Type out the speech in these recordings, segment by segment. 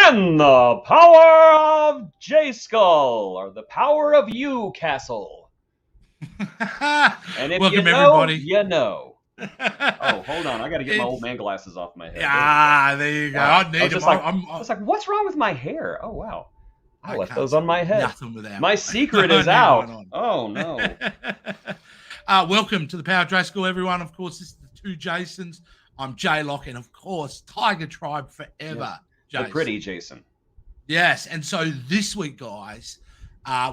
And the power of Grayskull, or the power of you, Castle. And if you Welcome, know, everybody. you know. Oh, hold on. I got to get my old man glasses off my head. There you go. Wow. I need them. I was like, what's wrong with my hair? Oh, wow. I left those on my head. Nothing without. My secret is out. Oh, no. Welcome to the Power of Grayskull, everyone. Of course, this is the two Jasons. I'm J-Lock, and of course, Tiger Tribe forever. Yes. Jason. The pretty Jason. Yes, and so this week, guys,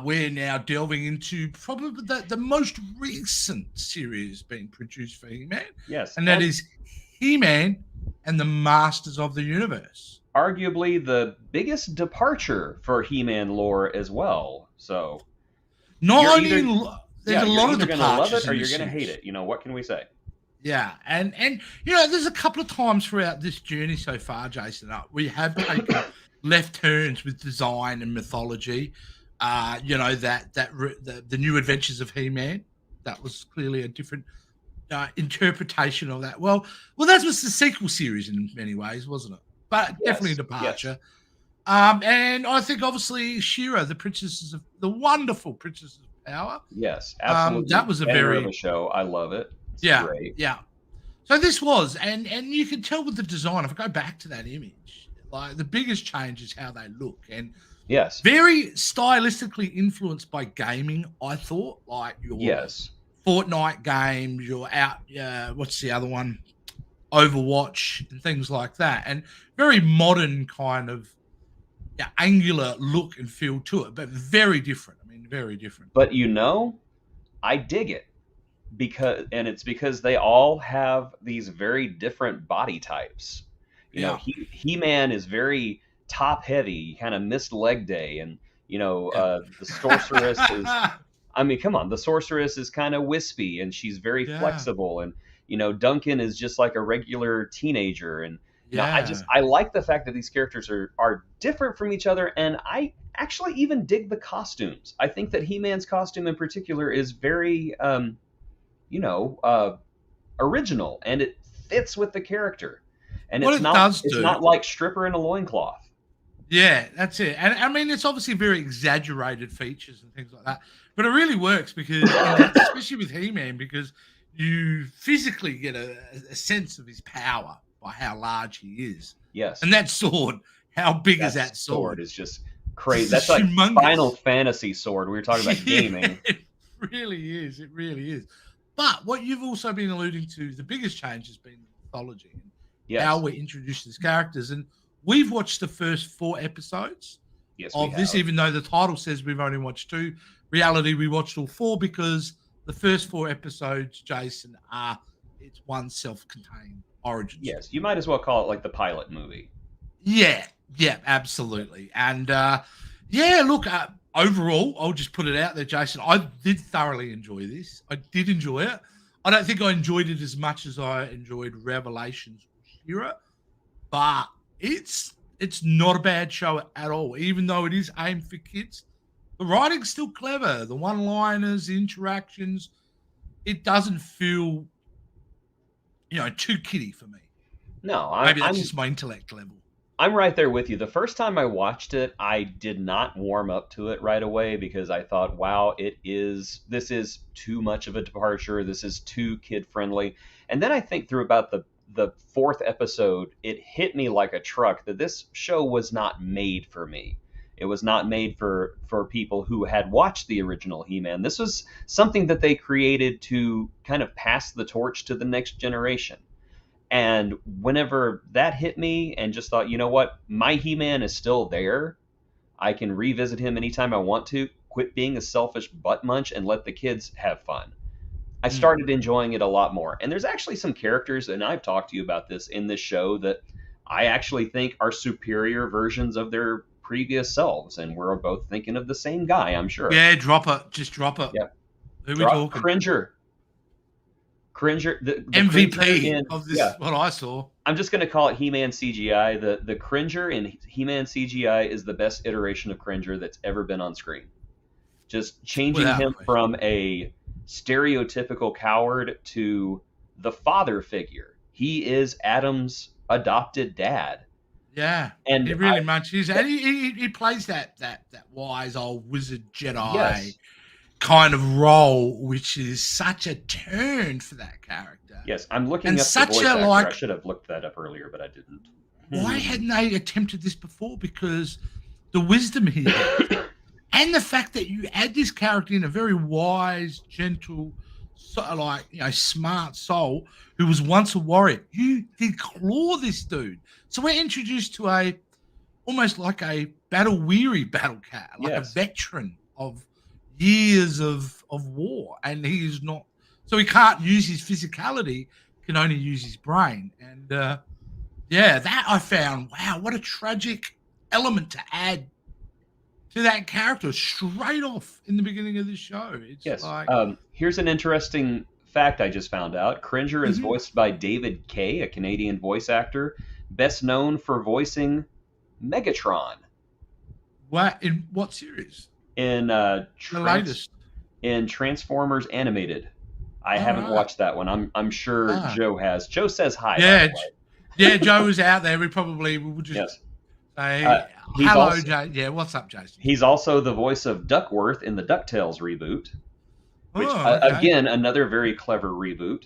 we're now delving into probably the most recent series being produced for He-Man. Yes. And that is He-Man and the Masters of the Universe. Arguably the biggest departure for He-Man lore as well. So, there's a lot of departures. You're going to love it or you're going to hate it. You know, what can we say? Yeah, and you know, there's a couple of times throughout this journey so far, Jason, we have taken left turns with design and mythology. You know, the new adventures of He-Man, that was clearly a different interpretation of that. Well, that was the sequel series in many ways, wasn't it? But definitely a departure. Yes. And I think obviously She-Ra, the wonderful Princess of Power. Yes, absolutely. That was a show. I love it. It's great. Yeah. So this was, and you can tell with the design, if I go back to that image, like the biggest change is how they look. And yes, very stylistically influenced by gaming, I thought. Like your Fortnite games, your what's the other one? Overwatch and things like that. And very modern kind of angular look and feel to it, but very different. I mean, very different. But you know, I dig it. It's because they all have these very different body types. You know, He-Man is very top heavy, kind of missed leg day, and you know, the sorceress is. I mean, come on, the sorceress is kind of wispy, and she's very flexible, and you know, Duncan is just like a regular teenager, and you know, I like the fact that these characters are different from each other, and I actually even dig the costumes. I think that He-Man's costume in particular is very original, and it fits with the character. And it's not like stripper in a loincloth. Yeah, that's it. And I mean, it's obviously very exaggerated features and things like that, but it really works because, especially with He-Man, because you physically get a sense of his power by how large he is. Yes. And that sword, how big is that sword? Is just crazy. That's like humongous. Final Fantasy sword. We were talking about gaming. It really is. It really is. But what you've also been alluding to, the biggest change has been mythology and how we introduce these characters. And we've watched the first 4 episodes of this, even though the title says we've only watched 2. Reality, we watched all 4 because the first 4 episodes, Jason, it's one self-contained origin. Yes, you might as well call it like the pilot movie. Yeah, absolutely. And look, overall, I'll just put it out there, Jason. I did thoroughly enjoy this. I did enjoy it. I don't think I enjoyed it as much as I enjoyed Revelations or She-Ra, but it's not a bad show at all. Even though it is aimed for kids, the writing's still clever. The one-liners, the interactions, it doesn't feel, too kiddie for me. No, maybe that's just my intellect level. I'm right there with you. The first time I watched it, I did not warm up to it right away because I thought, wow, this is too much of a departure. This is too kid-friendly. And then I think through about the 4th episode, it hit me like a truck that this show was not made for me. It was not made for people who had watched the original He-Man. This was something that they created to kind of pass the torch to the next generation. And whenever that hit me and just thought, you know what, my He-Man is still there. I can revisit him anytime I want to. Quit being a selfish butt munch and let the kids have fun. I started enjoying it a lot more. And there's actually some characters, and I've talked to you about this in this show, that I actually think are superior versions of their previous selves. And we're both thinking of the same guy, I'm sure. Yeah, drop it. Just drop it. Yeah. Who are we talking? Cringer, the MVP of this, what I saw. I'm just going to call it He-Man CGI. The Cringer in He-Man CGI is the best iteration of Cringer that's ever been on screen. Just changing him from a stereotypical coward to the father figure. He is Adam's adopted dad. Yeah, And he really much is, and he plays that wise old wizard Jedi yes, kind of role, which is such a turn for that character, yes, I'm looking and up the such voice a actor. I like. should have looked that up earlier, but I didn't. Why hadn't they attempted this before? Because the wisdom he has, and the fact that you add this character in, a very wise, gentle, smart soul who was once a warrior. You declaw this dude. So we're introduced to a almost like a battle weary battle cat, like a Yes, veteran of years of war, and he is not. So he can't use his physicality; can only use his brain. And yeah, that I found. Wow, what a tragic element to add to that character straight off in the beginning of the show. It's yes. like, Here's an interesting fact I just found out. Cringer is mhm. voiced by David Kaye, a Canadian voice actor, best known for voicing Megatron What in what series? in The latest. Transformers Animated. I All haven't right. watched that one. I'm sure Ah, Joe has. Joe says hi, by the yeah, way. yeah. Joe was out there. We would just Yes. Uh, say he's hello, also Joe. Yeah, what's up, Jason? he's also the voice of Duckworth in the DuckTales reboot, which Oh, okay. again another very clever reboot.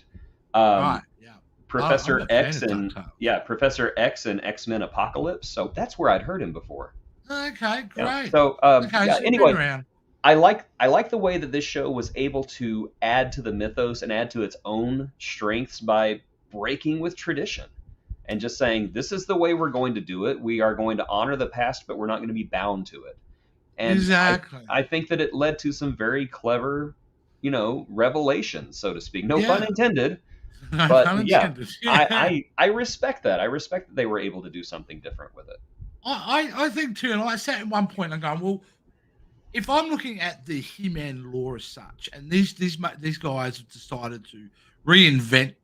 Um, Right. Yeah. I'm Professor a fan X of and DuckTales. Professor X and X-Men Apocalypse. So that's where I'd heard him before. Okay, Yeah. great. So Okay, yeah. so you've been Anyway, around. I like the way that this show was able to add to the mythos and add to its own strengths by breaking with tradition and just saying this is the way we're going to do it. We are going to honor the past, but we're not going to be bound to it. And Exactly. I think that it led to some very clever, revelations, so to speak. No pun Yeah. intended, No but pun yeah, intended. Yeah. I respect that. I respect that they were able to do something different with it. I think too, and I sat at one point and going, well, if I'm looking at the He-Man lore as such, and these guys have decided to reinvent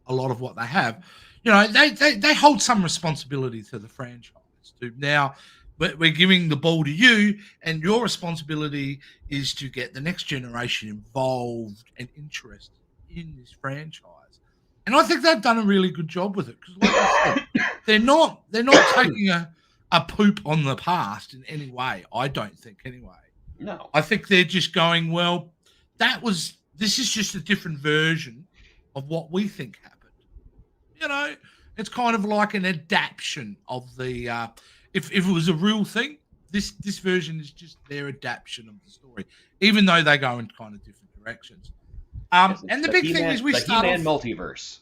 a lot of what they have, they hold some responsibility to the franchise. To now, we're giving the ball to you, and your responsibility is to get the next generation involved and interested in this franchise. And I think they've done a really good job with it because, like I said, they're not taking a poop on the past in any way. I don't think anyway. No. I think they're just going, well, this is just a different version of what we think happened. You know, it's kind of like an adaptation of the if it was a real thing, this version is just their adaptation of the story, even though they go in kind of different directions. Yes, it's And the big thing is we the start He-Man off multiverse.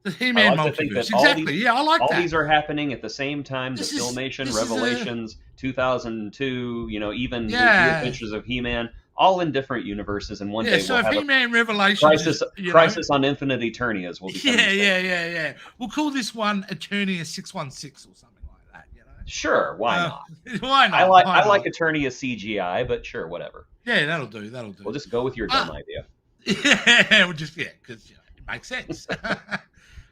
the I He-Man like to think multiverse. that Exactly. Yeah, I like all that. these are happening at the same time. The This is Filmation, this is a Revelations, 2002, even the yeah. Adventures of He-Man, all in different universes. And one Yeah, day so we'll if have a He-Man Revelations is, crisis on Infinite Eternias will become the same. yeah. We'll call this one Eternia 616 or something like that, Sure, why not? Why I not? like Why I like not? Eternia CGI, but sure, whatever. Yeah, that'll do. That'll do. We'll just go with your dumb idea. Yeah, we'll just because it makes sense.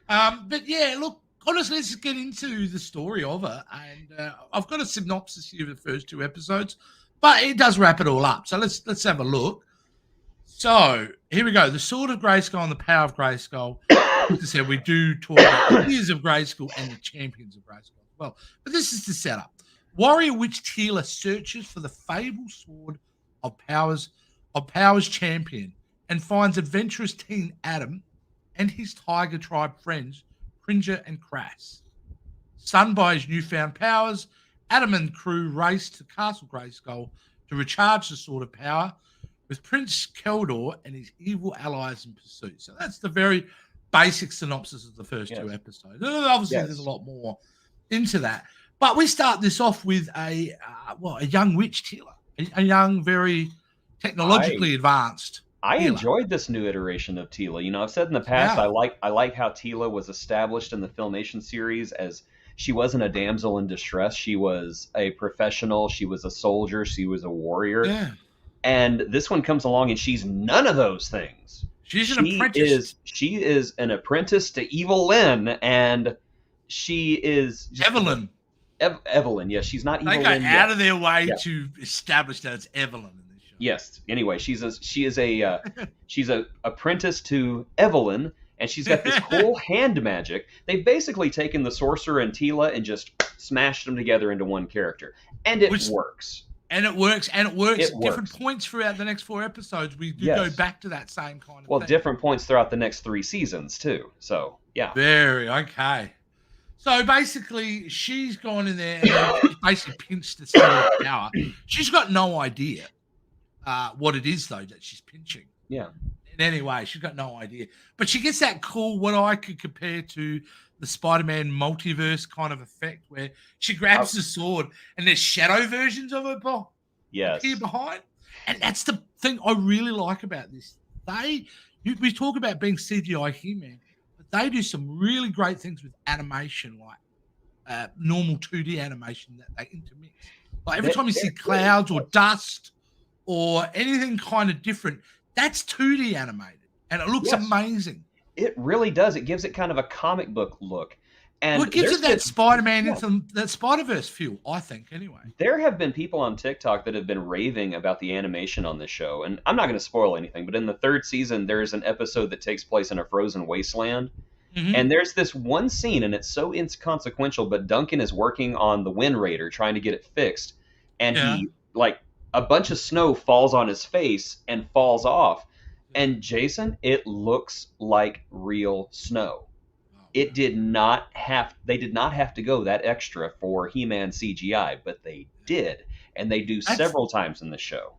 But yeah, look, honestly, let's get into the story of it, and I've got a synopsis here of the first two episodes, but it does wrap it all up. So let's have a look. So here we go. The Sword of Grayskull and the Power of Grayskull. Like I said, we do talk about the Years of Grayskull and the Champions of Grayskull as well. But this is the setup. Warrior Witch Tila searches for the fabled Sword of Power's champion and finds adventurous teen Adam and his tiger tribe friends, Cringer and Crass. Stunned by his newfound powers, Adam and crew race to Castle Grayskull to recharge the Sword of Power with Prince Keldor and his evil allies in pursuit. So that's the very basic synopsis of the first two episodes. Obviously, there's a lot more into that. But we start this off with a young witch Tila, a young, very technologically advanced. I Tila. enjoyed this new iteration of Tila. I've said in the past, Yeah. I like how Tila was established in the Filmation series as she wasn't a damsel in distress. She was a professional. She was a soldier. She was a warrior. Yeah. And this one comes along, and she's none of those things. She's an apprentice. She is an apprentice to Evil Lyn, and she is Evelyn. Evelyn. Yes, she's not Evil They go Lyn out yet. of their way to establish that it's Evelyn in this show. Yes. Anyway, she's a apprentice to Evelyn, and she's got this cool hand magic. They've basically taken the sorcerer and Tila and just smashed them together into one character, and it Which works. And it works, and it works It at different works. points throughout the next 4 episodes. We do go Yes. back to that same kind of Well, thing. different points throughout the next 3 seasons too. So yeah. Very okay. So basically, she's gone in there and she's basically pinched the center of power. She's got no idea what it is though that she's pinching. Yeah. In any way, she's got no idea. But she gets that cool, what I could compare to the Spider-Man multiverse kind of effect, where she grabs the sword and there's shadow versions of her Yes. here behind. And that's the thing I really like about this. We talk about being CGI He-Man, but they do some really great things with animation, like normal 2D animation that they intermix. Like every time you see clouds or dust or anything kind of different, that's 2D animated, and it looks amazing. It really does. It gives it kind of a comic book look. And it gives it that Spider-Man into that Spider-Verse feel, I think, anyway. There have been people on TikTok that have been raving about the animation on this show, and I'm not going to spoil anything, but in the 3rd season, there's an episode that takes place in a frozen wasteland, and there's this one scene, and it's so inconsequential, but Duncan is working on the Wind Raider, trying to get it fixed, and he, like, a bunch of snow falls on his face and falls off. And Jason, it looks like real snow. It did not have they did not have to go that extra for He-Man CGI, but they did, and they do several times in the show.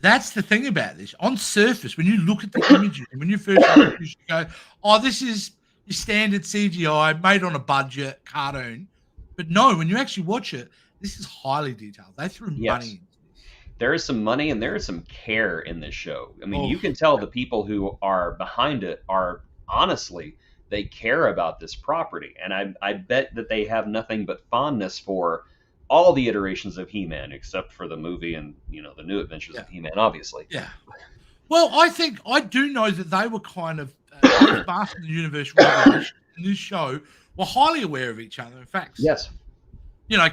That's the thing about this. On surface, when you look at the images and when you first look, you go, "Oh, this is your standard CGI made on a budget cartoon." But no, when you actually watch it, this is highly detailed. They threw money into this. There is some money and there is some care in this show. I mean, you can tell the people who are behind it are honestly, they care about this property. And I bet that they have nothing but fondness for all the iterations of He-Man, except for the movie and, the New Adventures of He-Man, obviously. Yeah. Well, I do know that they were kind of, Masters of the Universe Revelation in this show were highly aware of each other. In fact, yes.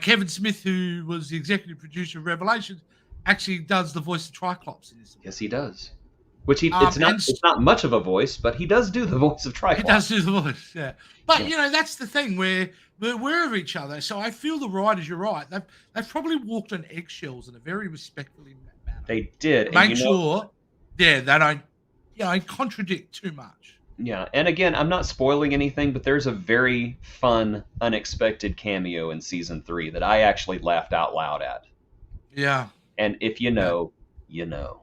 Kevin Smith, who was the executive producer of Revelations, actually does the voice of Triclops in this. Yes, he does. Which it's not much of a voice, but he does do the voice of Triclops. He does do the voice, yeah. But that's the thing where we're aware of each other. So I feel the writers, you're right. They've probably walked on eggshells in a very respectfully manner. They did. Make sure, they don't, contradict too much. Yeah, and again, I'm not spoiling anything, but there's a very fun, unexpected cameo in season 3 that I actually laughed out loud at. Yeah. And if you know, you know.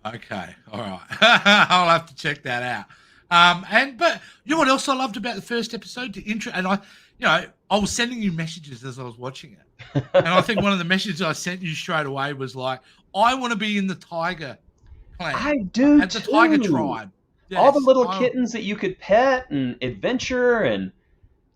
Okay, all right. I'll have to check that out. But you know what else I loved about the first episode? The intro, and I was sending you messages as I was watching it, and I think one of the messages I sent you straight away was like, "I want to be in the tiger clan. I do at the tiger tribe. Yes, all the little kittens that you could pet and adventure and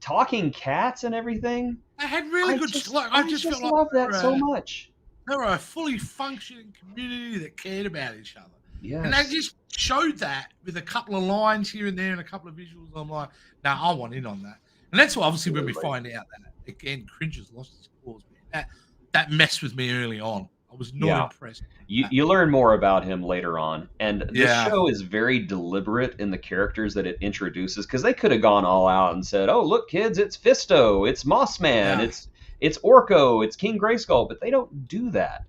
talking cats and everything. They had really good. I just felt love that so much. They were a fully functioning community that cared about each other. Yes. And they just showed that with a couple of lines here and there and a couple of visuals. I'm like, I want in on that. And that's why obviously when we find out that, again, Cringe has lost his claws, man. That messed with me early on. I was not impressed. You learn more about him later on. And the show is very deliberate in the characters that it introduces, because they could have gone all out and said, oh, look, kids, it's Fisto, it's Mossman, it's Orko, it's King Grayskull, but they don't do that.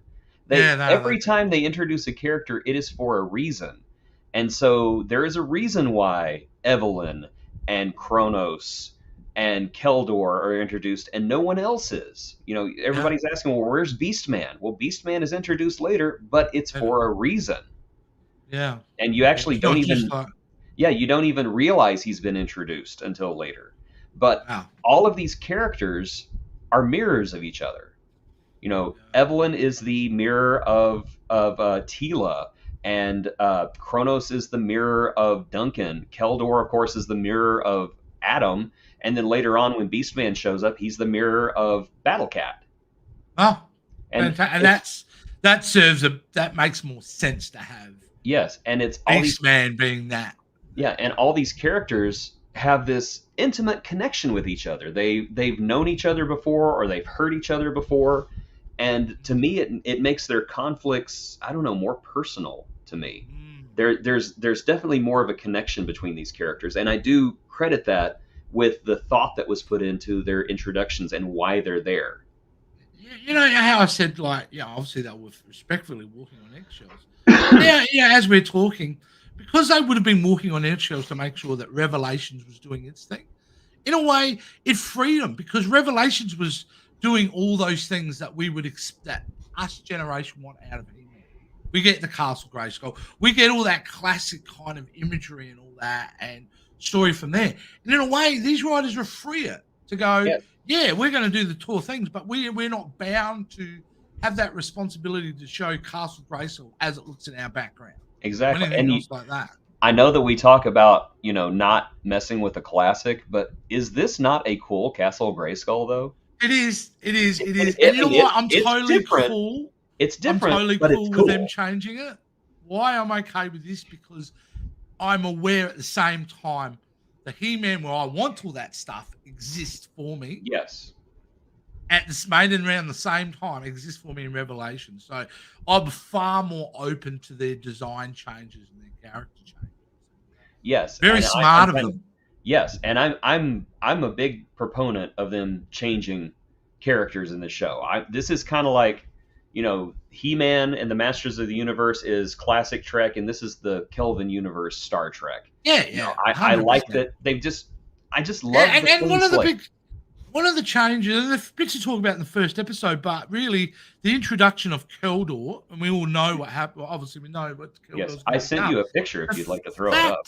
Every time they introduce a character, it is for a reason. And so there is a reason why Evelyn and Kronos and Keldor are introduced and no one else is. Everybody's asking, well, where's Beastman? Well, Beastman is introduced later, but it's for a reason. Yeah. And you actually don't even you don't even realize he's been introduced until later. But all of these characters are mirrors of each other. Evelyn is the mirror of Tila, and Kronos is the mirror of Duncan. Keldor, of course, is the mirror of Adam, and then later on, when Beastman shows up, he's the mirror of Battlecat. Oh, and that makes more sense to have. Yes, and it's Beastman being that. Yeah, and all these characters have this intimate connection with each other. They've known each other before, or they've heard each other before, and to me, it makes their conflicts, I don't know, more personal to me. There's definitely more of a connection between these characters, and I do credit that with the thought that was put into their introductions and why they're there. You know how I said, like, yeah, obviously they were respectfully walking on eggshells. Yeah, as we're talking, because they would have been walking on eggshells to make sure that Revelations was doing its thing. In a way, it freed them because Revelations was doing all those things that we would expect that us generation want out of He-Man. We get the Castle Grayskull. We get all that classic kind of imagery and all that and story from there. And in a way, these writers were freer to go, yeah, we're going to do the tour things, but we're not bound to have that responsibility to show Castle Grayskull as it looks in our background. Exactly. Anything else like that. I know that we talk about, not messing with the classic, but is this not a cool Castle Grayskull, though? It is. And you know what? I'm totally cool. It's different. I'm totally but cool it's with them changing it. Why I'm okay with this? Because I'm aware at the same time the He-Man where I want all that stuff exists for me. Yes. At this made and around the same time exists for me in Revelation. So I'm far more open to their design changes and their character changes. Yes. Very smart of them. Yes, and I'm a big proponent of them changing characters in the show. This is kind of like, He-Man and the Masters of the Universe is classic Trek, and this is the Kelvin universe Star Trek. Yeah. I like that they've just. I just love. And one of the changes, and the bits you talk about in the first episode, but really the introduction of Keldor, and we all know what happened. Well, obviously, we know what Keldor. Yes, I sent you a picture if you'd like to throw it up.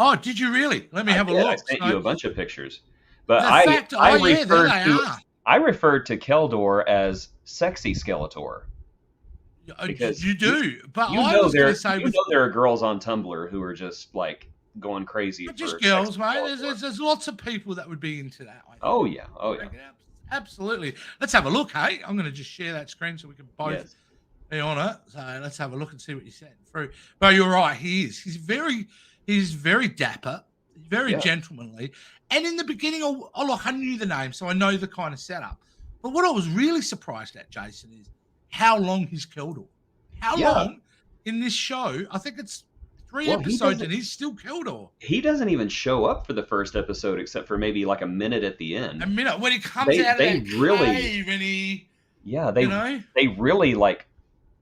Oh, did you really? Let me have a look. I sent you a bunch of pictures, but I referred to Keldor as sexy Skeletor. Because you do, but there are girls on Tumblr who are just like going crazy. Not just girls, mate. There's lots of people that would be into that. Oh yeah. Absolutely. Let's have a look. Hey, I'm going to just share that screen so we can both be on it. So let's have a look and see what you sent through. But you're right. He's very dapper, very gentlemanly. And in the beginning, I knew the name, so I know the kind of setup. But what I was really surprised at, Jason, is how long he's Keldor. How long in this show? I think it's 3 episodes, and he's still Keldor. He doesn't even show up for the first episode, except for maybe like a minute at the end. A minute when he comes out of that cave, and he. Yeah, they really like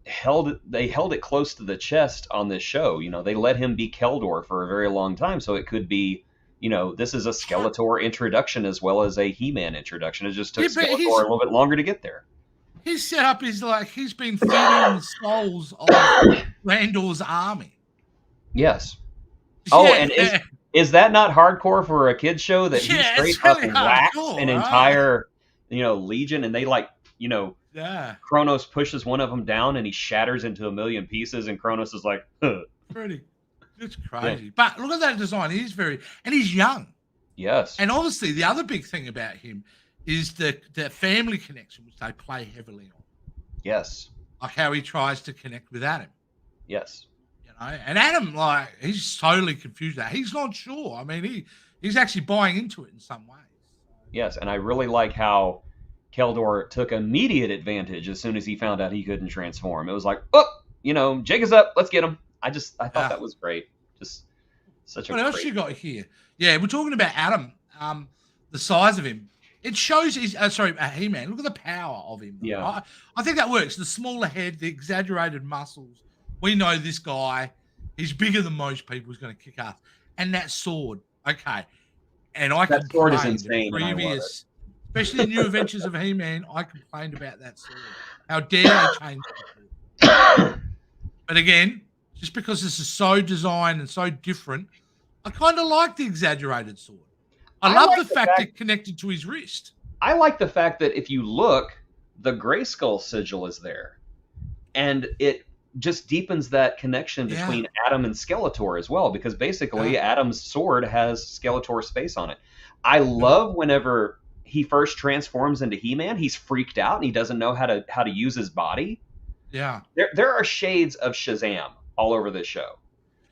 held it close to the chest on this show. They let him be Keldor for a very long time, so it could be, this is a Skeletor introduction as well as a He-Man introduction. It just took Skeletor a little bit longer to get there. His setup is like he's been feeding the souls of Randall's army. Yes. And is that not hardcore for a kid's show that he straight up whacks an entire, legion, and they Kronos pushes one of them down and he shatters into a million pieces, and Kronos is like, it's crazy. Yeah. But look at that design. He's young. Yes. And obviously the other big thing about him is the family connection, which they play heavily on. Yes. Like how he tries to connect with Adam. Yes. And Adam, he's totally confused. He's not sure. I mean, he's actually buying into it in some ways. Yes, and I really like how Keldor took immediate advantage as soon as he found out he couldn't transform. It was like, Jake is up. Let's get him. I thought that was great. Just such a. What else you got here? Yeah, we're talking about Adam. The size of him. It shows he's He-Man. Look at the power of him. Yeah, I think that works. The smaller head, the exaggerated muscles. We know this guy. He's bigger than most people. He's going to kick ass. And that sword, okay. And that sword is insane. Especially the New Adventures of He-Man, I complained about that sword. How dare they change it? But again, just because this is so designed and so different, I kind of like the exaggerated sword. I love the fact it connected to his wrist. I like the fact that if you look, the Grayskull sigil is there. And it just deepens that connection between Adam and Skeletor as well, because basically Adam's sword has Skeletor's face on it. I love whenever he first transforms into He-Man, he's freaked out and he doesn't know how to use his body. Yeah. There are shades of Shazam all over this show.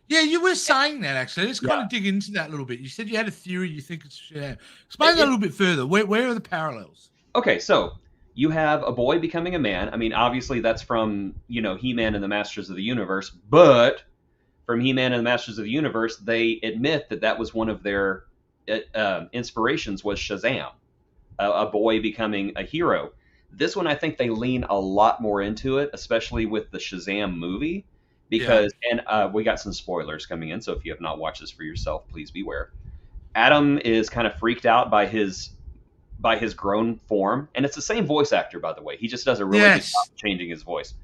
Yeah, you were saying that, actually. Let's kind of dig into that a little bit. You said you had a theory you think it's Shazam. Explain that a little bit further. Where are the parallels? Okay, so you have a boy becoming a man. I mean, obviously that's from, He-Man and the Masters of the Universe, but from He-Man and the Masters of the Universe, they admit that was one of their inspirations was Shazam, a boy becoming a hero. This one, I think they lean a lot more into it, especially with the Shazam movie, Yeah. because and we got some spoilers coming in. So if you have not watched this for yourself, please beware. Adam is kind of freaked out by his grown form, and it's the same voice actor, by the way. He just does a really good Yes. job changing his voice.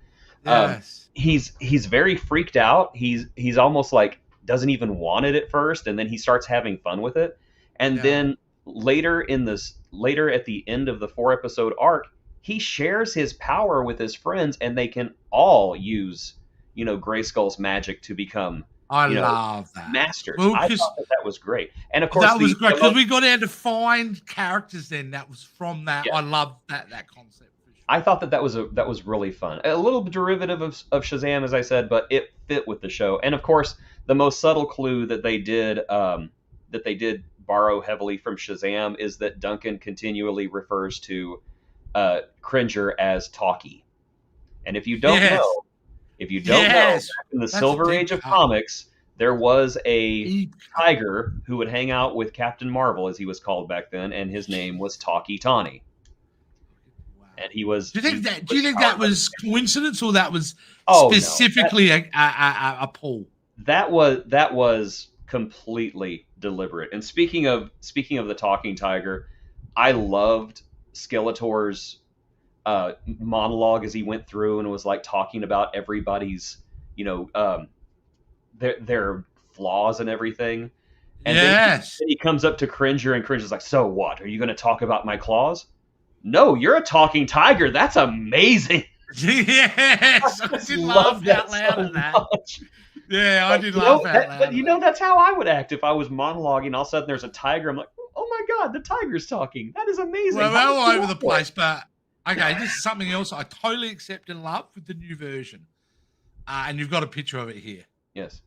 Yes. He's very freaked out. He's almost like doesn't even want it at first, and then he starts having fun with it. And Yeah. then later at the end of the 4 episode arc, he shares his power with his friends, and they can all use Grayskull's magic to become I you know love that. masters. Well, I because thought that was great, and of course that was great the because most, we got out to find characters. Then that was from that. yeah, I love that concept. For sure. I thought that was really fun. A little derivative of Shazam, as I said, but it fit with the show. And of course, the most subtle clue that they did borrow heavily from Shazam is that Duncan continually refers to Cringer as Talkie. And if you don't Yes. know, Yes. back in the That's a Silver deep Age of cut. comics, there was a Deep cut. tiger who would hang out with Captain Marvel, as he was called back then, and his name was Talkie Tawny. Wow. And he was. Do you think that was coincidence or that was Oh, no. specifically a pull? That was completely deliberate. And speaking of the talking tiger, I loved Skeletor's monologue as he went through and was like talking about everybody's their flaws and everything. And Yes. then he comes up to Cringer, and Cringer's like, "So what? Are you going to talk about my claws?" "No, you're a talking tiger. That's amazing." Yes. I just did love laugh out that loud so at that. much. Yeah, I did laugh out loud. But that's how I would act if I was monologuing. All of a sudden, there's a tiger. I'm like, "Oh my god, the tiger's talking. That is amazing." Well, How we're did all you over the do that? place, but okay, this is something else I totally accept and love with the new version. And you've got a picture of it here. Yes,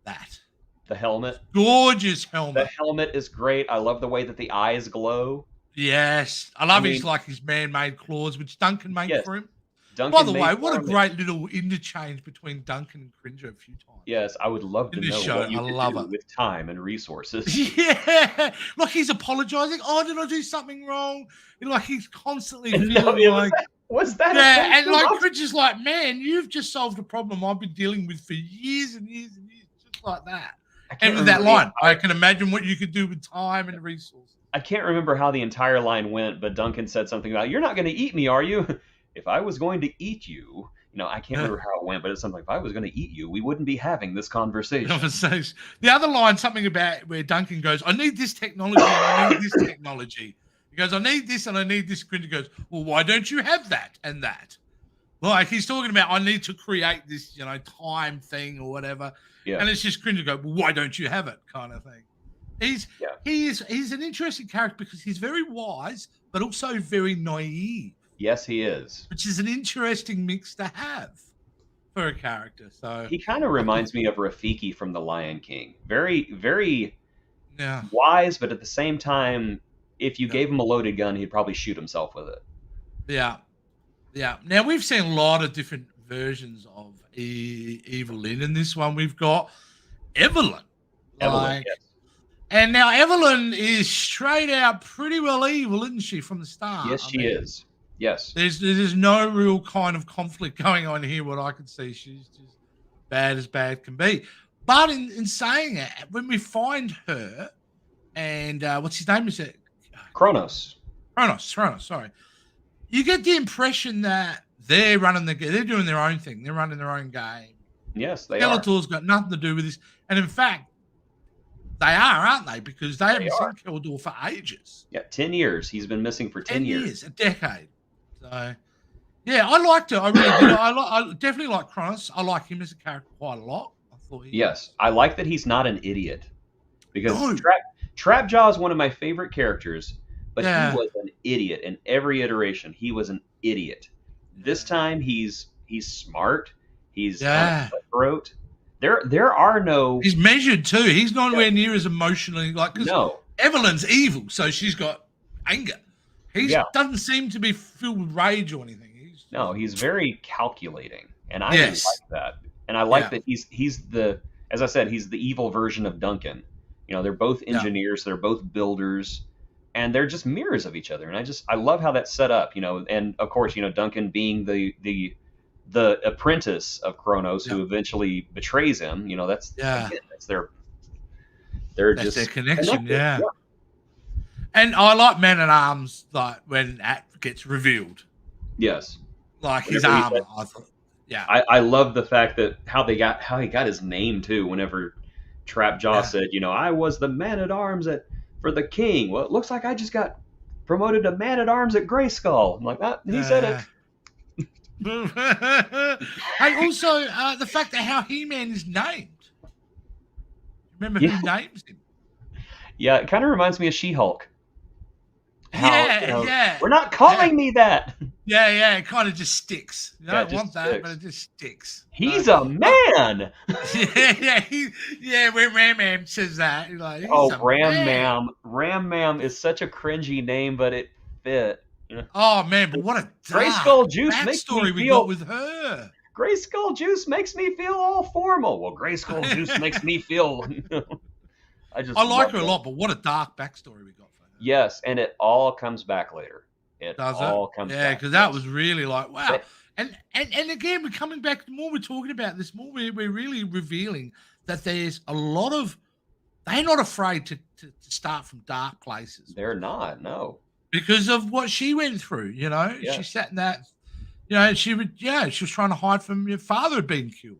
That the helmet. gorgeous The helmet. helmet is great. I love the way that the eyes glow. Yes, I love I his mean- his man-made claws, which Duncan made Yes. for him. Duncan By the made way, what a for him. great little interchange between Duncan and Cringer a few times. Yes, I would love to In this know show, what you I could love do it. with time and resources. Yeah, like he's apologizing. Oh, did I do something wrong? Like he's constantly feeling No, it like, was that? yeah, and like offensive? Cringer's like, man, you've just solved a problem I've been dealing with for years and years and years, just like that. I can't And with that remember- line, I can imagine what you could do with time and resources. I can't remember how the entire line went, but Duncan said something about, "You're not going to eat me, are you?" If I was going to eat you, I can't remember how it went, but it's something like, if I was going to eat you, we wouldn't be having this conversation. The other line, something about where Duncan goes, I need this technology and I need this technology. He goes, I need this and I need this. Cringer goes, well, why don't you have that and that? Like he's talking about, I need to create this, time thing or whatever. Yeah. And it's just Cringer go, well, why don't you have it? Kind of thing. He's an interesting character because he's very wise, but also very naive. Yes, he is. Which is an interesting mix to have for a character. So He kind of reminds me of Rafiki from The Lion King. Very, very yeah, wise, but at the same time, if you gave him a loaded gun, he'd probably shoot himself with it. yeah. Now we've seen a lot of different versions of Evelyn. In this one, we've got Evelyn. Evelyn, yes. And now Evelyn is straight out pretty well evil, isn't she, from the start? Yes, she is. Yes. There's no real kind of conflict going on here. What I can see, she's just bad as bad can be. But in saying that, when we find her, and what's his name? Is it Kronos? Kronos. Sorry, you get the impression that they're doing their own thing. They're running their own game. Yes, they are. Skeletor's got nothing to do with this, and in fact, they are, aren't they? Because they haven't seen Keldor for ages. Yeah, 10 years. He's been missing for 10 years. A decade. So, yeah, I liked it. I really did. I definitely like Kronos. I like him as a character quite a lot. I thought Yes, I like that he's not an idiot. Because No. Trapjaw is one of my favorite characters, but Yeah. he was an idiot in every iteration. He was an idiot. This time he's smart. He's cutthroat. There are no. He's measured too. He's nowhere near as emotionally because No. Evelyn's evil, so she's got anger. He doesn't seem to be filled with rage or anything. He's very calculating, and I Yes. like that. And I like that he's the, as I said, he's the evil version of Duncan. They're both engineers, they're both builders, and they're just mirrors of each other. And I love how that's set up. And of course, Duncan being the apprentice of Kronos, who eventually betrays him. That's again, they're that's just their connection. connected. Yeah. And I like Man at Arms, like when that gets revealed. Yes. Like his armor. I thought, I love the fact that how he got his name too. Whenever Trapjaw said, I was the Man at Arms for the king. Well, it looks like I just got promoted to Man at Arms at Grayskull. I'm like, he said it. Hey, also the fact that how He-Man is named. Remember who names him? Yeah, it kind of reminds me of She-Hulk. Yeah. We're not calling me that. Yeah, it kind of just sticks. You don't want that, sticks. but it just sticks. He's a man. When Ram Mam says that, you're like, Ram Mam is such a cringy name, but it fit. Oh man, but what a Grayskull Juice backstory we got with her. Grayskull Juice makes me feel all formal. Well, Grayskull Juice makes me feel. I like her a lot, but what a dark backstory we got for her. Yes, and it all comes back later. It all comes back. Yeah, because that was really like, wow. And again, we're coming back. The more we're talking about this, more we're really revealing that there's a lot of. They're not afraid to start from dark places. They're not, no. Because of what she went through, she sat in that, she was trying to hide from your father being killed.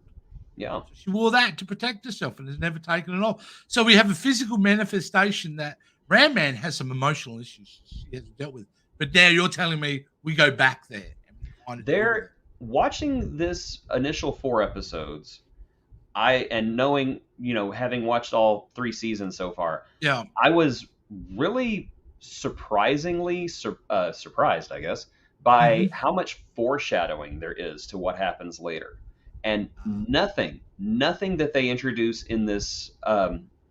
Yeah, she wore that to protect herself and has never taken it off. So we have a physical manifestation that Ram Man has some emotional issues she hasn't dealt with. But now you're telling me we go back there. They're watching this initial 4 episodes. Knowing, having watched all 3 seasons so far. Yeah, I was really surprisingly surprised, I guess, by how much foreshadowing there is to what happens later, and nothing that they introduce in this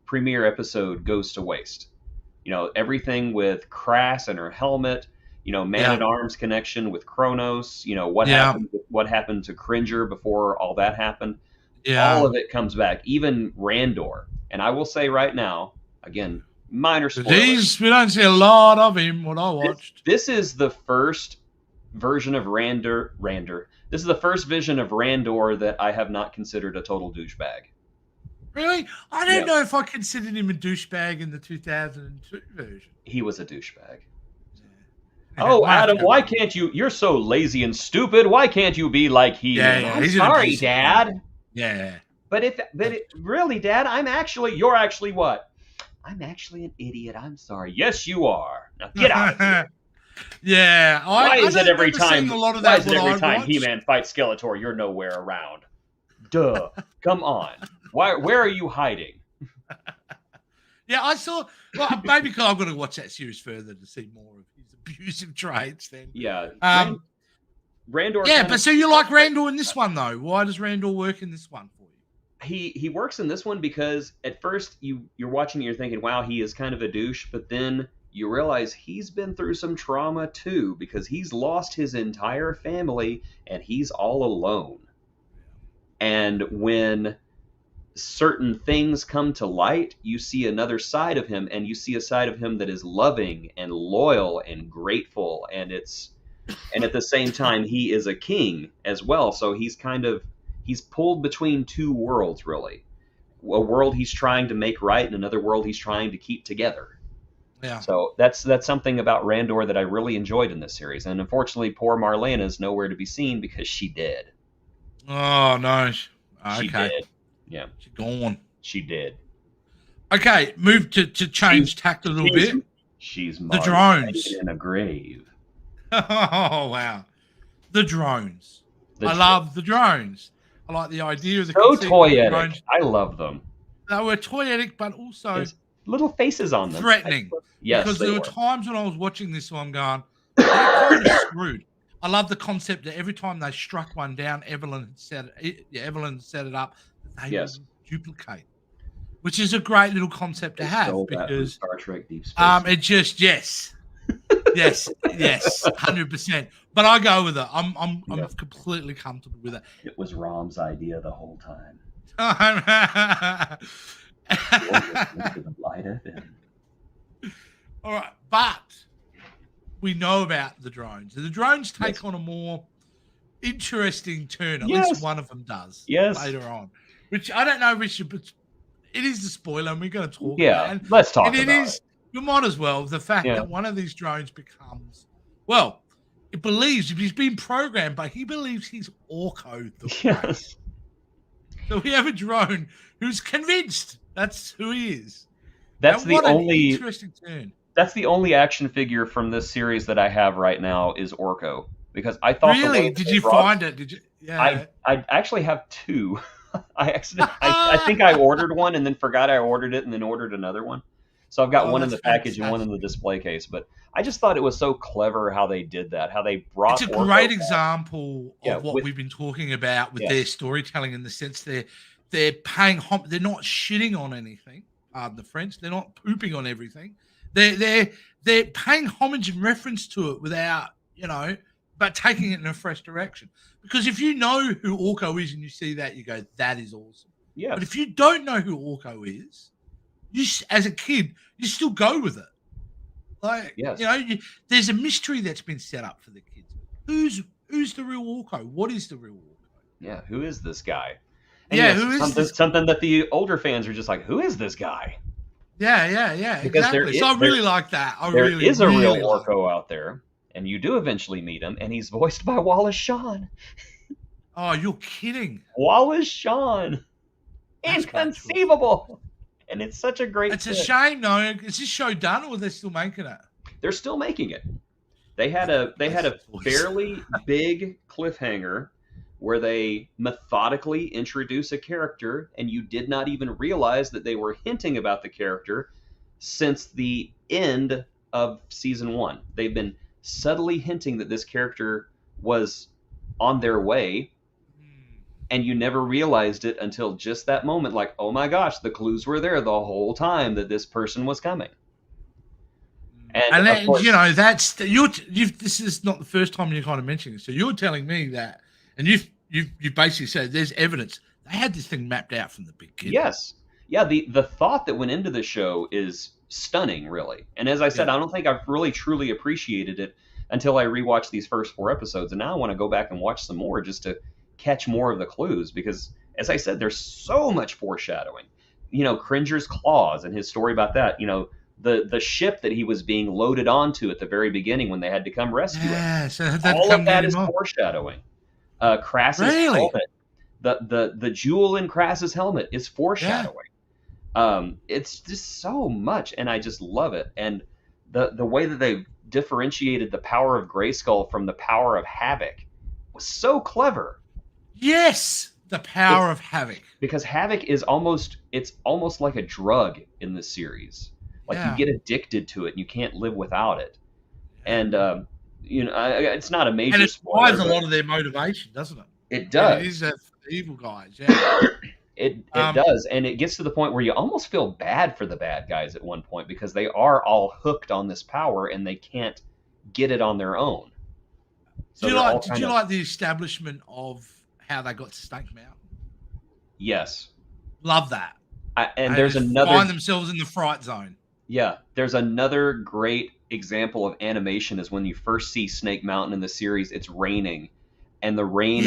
premiere episode goes to waste. Everything with Crass and her helmet, Man at Arms connection with Kronos, what happened to Cringer before all that happened. All of it comes back, even Randor. And I will say right now, again, minor spoilers. We don't see a lot of him. What I watched. This is the first version of Randor. This is the first vision of Randor that I have not considered a total douchebag. Really? I don't know if I considered him a douchebag in the 2002 version. He was a douchebag. Oh, Adam, why can't you? You're so lazy and stupid. Why can't you be like he? I'm sorry, Dad. Yeah. But really, Dad, you're actually what? I'm actually an idiot. I'm sorry. Yes, you are. Now get out of here. Yeah. Why is it every time He-Man fights Skeletor, you're nowhere around? Duh. Come on. Where are you hiding? Yeah, I saw. Well, maybe because I'm going to watch that series further to see more of his abusive traits. Then. Yeah. Randor. Yeah, but so you like Randor in this one though? Why does Randor work in this one for you? He works in this one because at first you're watching, you're thinking, wow, he is kind of a douche, but then you realize he's been through some trauma too, because he's lost his entire family and he's all alone. And when certain things come to light, you see another side of him, and you see a side of him that is loving and loyal and grateful, and at the same time he is a king as well. So he's pulled between 2 worlds, really. A world he's trying to make right and another world he's trying to keep together. Yeah. So that's something about Randor that I really enjoyed in this series. And unfortunately, poor Marlena is nowhere to be seen because she did. Oh, no. She did. Yeah. She's gone. She did. Okay, move to change tact a little bit. She's the drones in a grave. Oh, wow. The drones. I love the drones. I like the idea of the toyetic. I love them. They were toyetic, but also there's little faces on them. Threatening. Yes, because there were times when I was watching this, so I'm going, they're kind of screwed. I love the concept that every time they struck one down, Evelyn set it up. They would duplicate, which is a great little concept to have because Star Trek Deep Space. It just yes, 100%. But I go with it. I'm completely comfortable with it. It was Rom's idea the whole time. You're listening to the Light FM. All right, but we know about the drones. The drones take on a more interesting turn. At least Yes. one of them does Yes. later on, which I don't know, Richard, but it is the spoiler, and we're going to talk Yeah, about it. let's talk And it about is, you might as well, the fact that one of these drones becomes, well, it believes he's been programmed, but he believes he's Orko the Grey. Yes. So we have a drone who's convinced that's who he is. That's And the what an only interesting turn. That's the only action figure from this series that I have right now is Orko, because I thought Really? Did you find it? Did you? Yeah. I actually have two. I think I ordered one and then forgot I ordered it and then ordered another one. So I've got one in the package and one in the display case. But I just thought it was so clever how they did that, how they brought. It's a Orko great back. example of what we've been talking about with their storytelling, in the sense they're paying they're not shitting on anything. Pardon the French. They're not pooping on everything. They're paying homage and reference to it without, but taking it in a fresh direction. Because if you know who Orko is and you see that, you go, that is awesome. Yeah. But if you don't know who Orko is, you as a kid, you still go with it. Like, there's a mystery that's been set up for the kids. Who's the real Orko? What is the real Orko? Yeah, who is this guy? And who is this? Something that the older fans are just like, who is this guy? Yeah, exactly. So I really like that. There is a real Orko out there, and you do eventually meet him, and he's voiced by Wallace Shawn. Oh, you're kidding. Wallace Shawn. Inconceivable. And it's such a great It's a shame, though. Is this show done, or are they still making it? They're still making it. They had a fairly big cliffhanger where they methodically introduce a character, and you did not even realize that they were hinting about the character since the end of season 1. They've been subtly hinting that this character was on their way, and you never realized it until just that moment. Like, oh my gosh, the clues were there the whole time that this person was coming. And then, course, that's this is not the first time you're kind of mentioning it. So you're telling me that, and you've basically said there's evidence they had this thing mapped out from the beginning. Yes, yeah. The thought that went into the show is stunning, really. And as I said, I don't think I've really truly appreciated it until I rewatched these first 4 episodes, and now I want to go back and watch some more just to catch more of the clues, because, as I said, there's so much foreshadowing. Cringer's claws and his story about that. The ship that he was being loaded onto at the very beginning when they had to come rescue him. So all of that is foreshadowing. Crass's helmet, the jewel in Crass's helmet is foreshadowing. It's just so much, and I just love it. And the way that they differentiated the power of Grayskull from the power of Havoc was so clever. Yes, the power of Havoc. Because Havoc is almost like a drug in this series. Like, you get addicted to it and you can't live without it. And it's not a major and it spoiler, drives a lot of their motivation, doesn't it? It does. It is the evil guys. Yeah. It does, and it gets to the point where you almost feel bad for the bad guys at one point, because they are all hooked on this power and they can't get it on their own. So did you like the establishment of how they got to Snake Mountain? Yes. Love that. There's another... Find themselves in the fright zone. Yeah. There's another great example of animation is when you first see Snake Mountain in the series, it's raining. And the rain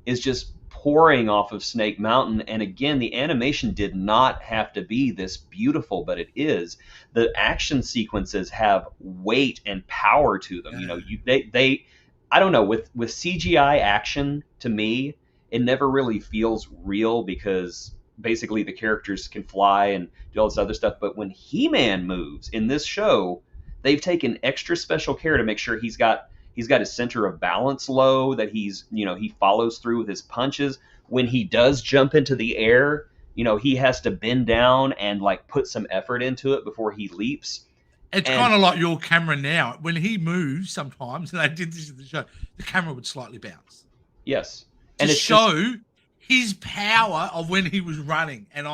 is just pouring off of Snake Mountain. And again, the animation did not have to be this beautiful, but it is. The action sequences have weight and power to them. They I don't know, with CGI action, to me, it never really feels real, because basically the characters can fly and do all this other stuff. But when He-Man moves in this show, they've taken extra special care to make sure he's got his center of balance low, that he follows through with his punches. When he does jump into the air, he has to bend down and like put some effort into it before he leaps. It's kind of like your camera now. When he moves sometimes, and I did this in the show, the camera would slightly bounce. Yes. And to show his power of when he was running. And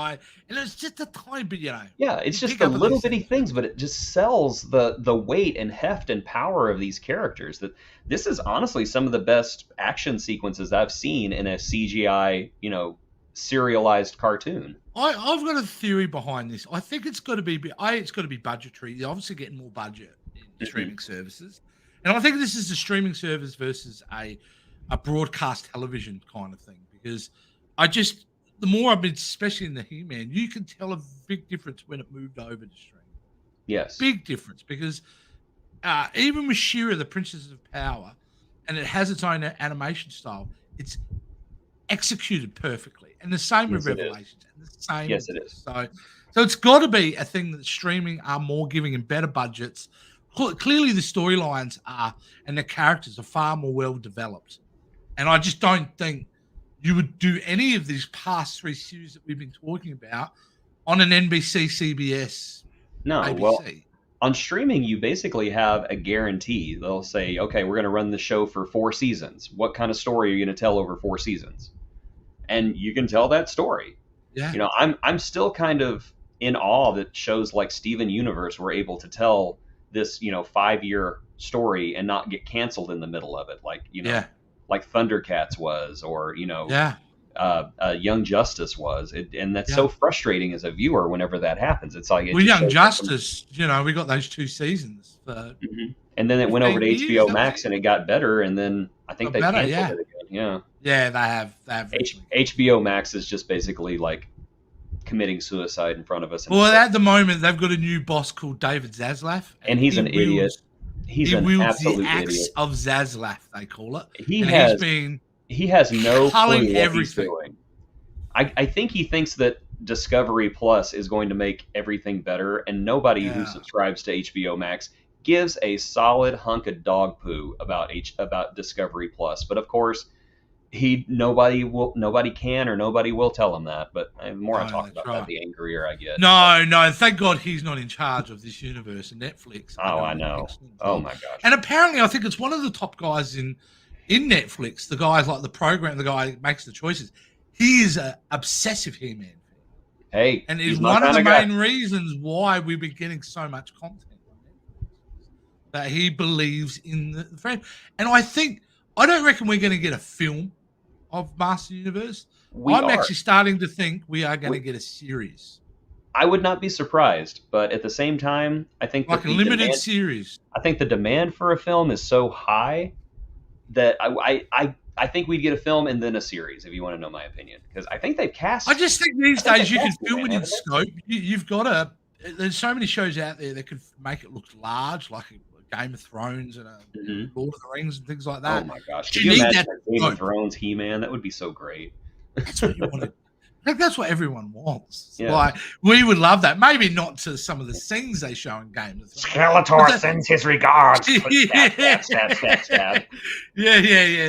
it's just a tiny bit, Yeah, it's just the little bitty things, but it just sells the weight and heft and power of these characters. That this is honestly some of the best action sequences I've seen in a CGI, serialized cartoon. I've got a theory behind this. I think it's got to be budgetary. You're obviously getting more budget in streaming services, and I think this is a streaming service versus a broadcast television kind of thing. Because the more I've been, especially in the He-Man, you can tell a big difference when it moved over to streaming. Yes, Big difference, because even with She-Ra, the Princess of Power, and it has its own animation style, it's executed perfectly. And the same with Revelations. And the same. Yes, it is. So it's got to be a thing that streaming are more giving in better budgets. Clearly, the storylines are and the characters are far more well developed. And I just don't think you would do any of these past 3 series that we've been talking about on an NBC, CBS, no, ABC. Well, on streaming, you basically have a guarantee. They'll say, okay, we're going to run the show for 4 seasons. What kind of story are you going to tell over 4 seasons? And you can tell that story. Yeah. You know, I'm still kind of in awe that shows like Steven Universe were able to tell this, 5-year story and not get canceled in the middle of it. Like, like Thundercats was, or, Young Justice was. And that's so frustrating as a viewer whenever that happens. It's like, Young Justice, we got those 2 seasons. And then it went over to HBO Max and it got better. And then I think they canceled it again. Yeah. Yeah, they have. HBO Max is just basically like committing suicide in front of us. Well, at the moment, they've got a new boss called David Zaslav. And he's an idiot. He wields the axe of Zaslav, they call it. He has no clue what he's doing. I think he thinks that Discovery Plus is going to make everything better, and nobody who subscribes to HBO Max gives a solid hunk of dog poo about Discovery Plus. But of course, nobody can or nobody will tell him that. But the more I talk about that, the angrier I get. No, thank God he's not in charge of this universe and Netflix. Oh, I know. Oh my gosh. And apparently, I think it's one of the top guys in Netflix. The guy's like the guy who makes the choices. He is an obsessive He-Man fan. Hey, and it's one of the main reasons why we've been getting so much content on Netflix, that he believes in the frame. And I don't reckon we're going to get a film of Master Universe. I'm actually starting to think we are going to get a series. I would not be surprised, but at the same time, I think like a limited series. I think the demand for a film is so high that I think we'd get a film and then a series, if you want to know my opinion, because I think they've cast. I just think these days you can film it in scope. You've got there's so many shows out there that could make it look large, like Game of Thrones and Lord of the Rings and things like that. Oh my gosh! Could you imagine Game of Thrones, He-Man? That would be so great. That's what you want. That's what everyone wants. Yeah. Like, we would love that. Maybe not to some of the scenes they show in Game of Thrones. Skeletor sends his regards. Stab. Yeah.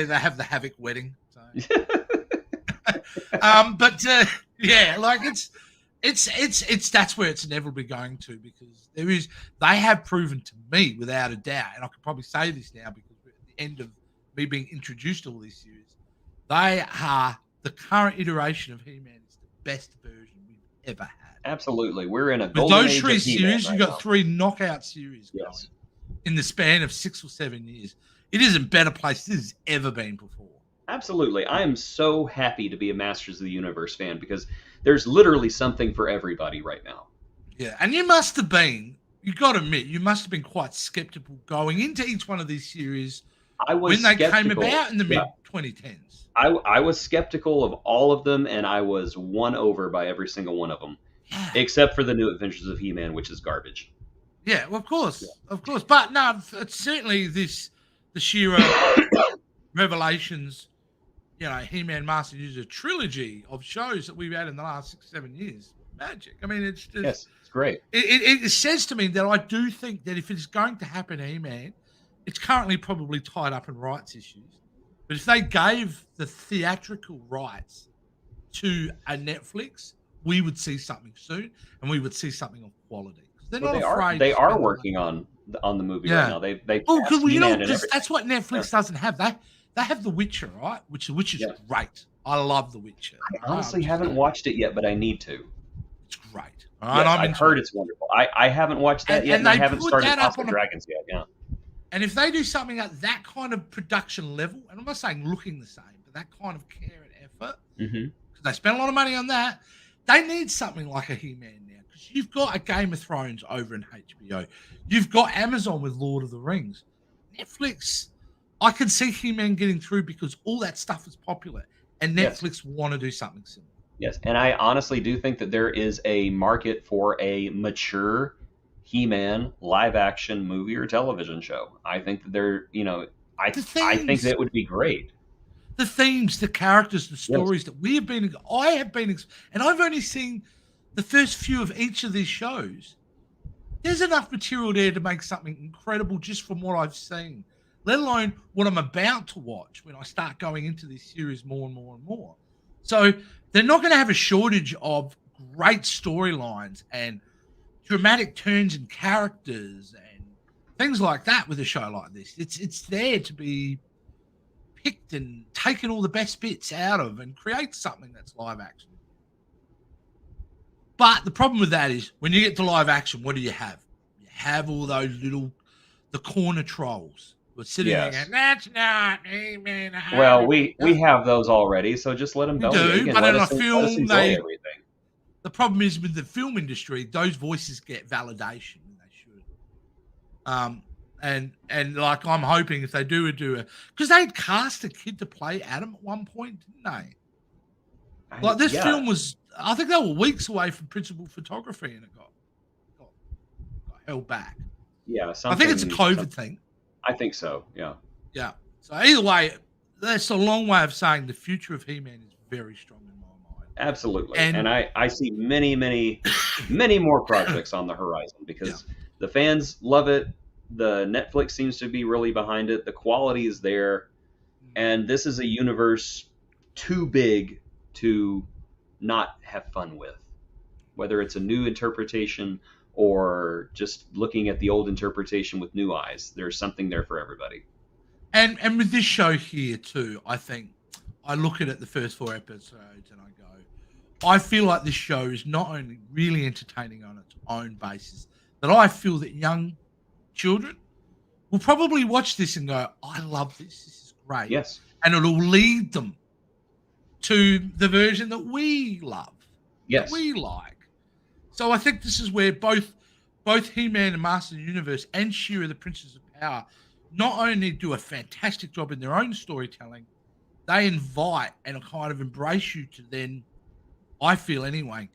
They have the Havoc wedding. So. Like it's that's where it's inevitably going to, because they have proven to me without a doubt, and I could probably say this now because we're at the end of me being introduced to all these series. They are the current iteration of He-Man. Best version we've ever had. Absolutely. We're in a golden those age 3 of series, right you got now. 3 knockout series going in the span of 6 or 7 years. It is a better place than it's ever been before. Absolutely. I am so happy to be a Masters of the Universe fan because there's literally something for everybody right now. Yeah, and you got to admit, you must have been quite skeptical going into each one of these series when they came about in the mid-2010s. I was skeptical of all of them, and I was won over by every single one of them, except for the New Adventures of He-Man, which is garbage. Yeah, well, of course. But no, it's certainly the She-Ra Revelations, He-Man Master User trilogy of shows that we've had in the last 6-7 years. Magic. I mean, it's just, yes, it's great. It says to me that I do think that if it's going to happen, He-Man, it's currently probably tied up in rights issues. But if they gave the theatrical rights to a Netflix, we would see something soon, and we would see something of quality. They're not afraid. They are working on the movie right now. They that's what Netflix doesn't have. They have The Witcher, right? Which is great. I love The Witcher. I honestly haven't watched it yet, but I need to. It's great. Yes, I've heard it's wonderful. I haven't watched that yet, and I haven't started House of Dragons yet. Yeah. And if they do something at that kind of production level, and I'm not saying looking the same, but that kind of care and effort, because they spent a lot of money on that. They need something like a He-Man now, because you've got a Game of Thrones over in HBO. You've got Amazon with Lord of the Rings. Netflix, I can see He-Man getting through because all that stuff is popular, and Yes. Netflix want to do something similar. Yes, and I honestly do think that there is a market for a mature He-Man live action movie or television show. I think that I think that would be great. The themes, the characters, the Yes. stories that we have been, I have been, and I've only seen the first few of each of these shows. There's enough material there to make something incredible just from what I've seen, let alone what I'm about to watch when I start going into this series more and more and more. So they're not going to have a shortage of great storylines and dramatic turns in characters and things like that with a show like this. It's there to be picked and taken all the best bits out of and create something that's live action. But the problem with that is when you get to live action, what do you have? You have all those the corner trolls who are sitting there going, that's not He-Man. Well, we have those already, so just let them bellyache and but let in a us film, enjoy everything. The problem is with the film industry, those voices get validation, and they should. And like I'm hoping if they do a because they'd cast a kid to play Adam at one point, didn't they? Like this film was, I think they were weeks away from principal photography, and it got held back. Yeah, I think it's a COVID thing. I think so. Yeah. Yeah. So either way, that's a long way of saying the future of He-Man is very strong in my mind. Absolutely, and I see many more projects on the horizon because the fans love it. The Netflix seems to be really behind it. The quality is there, and this is a universe too big to not have fun with. Whether it's a new interpretation or just looking at the old interpretation with new eyes, there's something there for everybody. And with this show here too, I think I look at it the first 4 episodes and I go, I feel like this show is not only really entertaining on its own basis, but I feel that young children will probably watch this and go, I love this. This is great. Yes. And it'll lead them to the version that we love. Yes. That we like. So I think this is where both He-Man and Master of the Universe and She-Ra the Princess of Power not only do a fantastic job in their own storytelling, they invite and kind of embrace you to then, I feel anyway,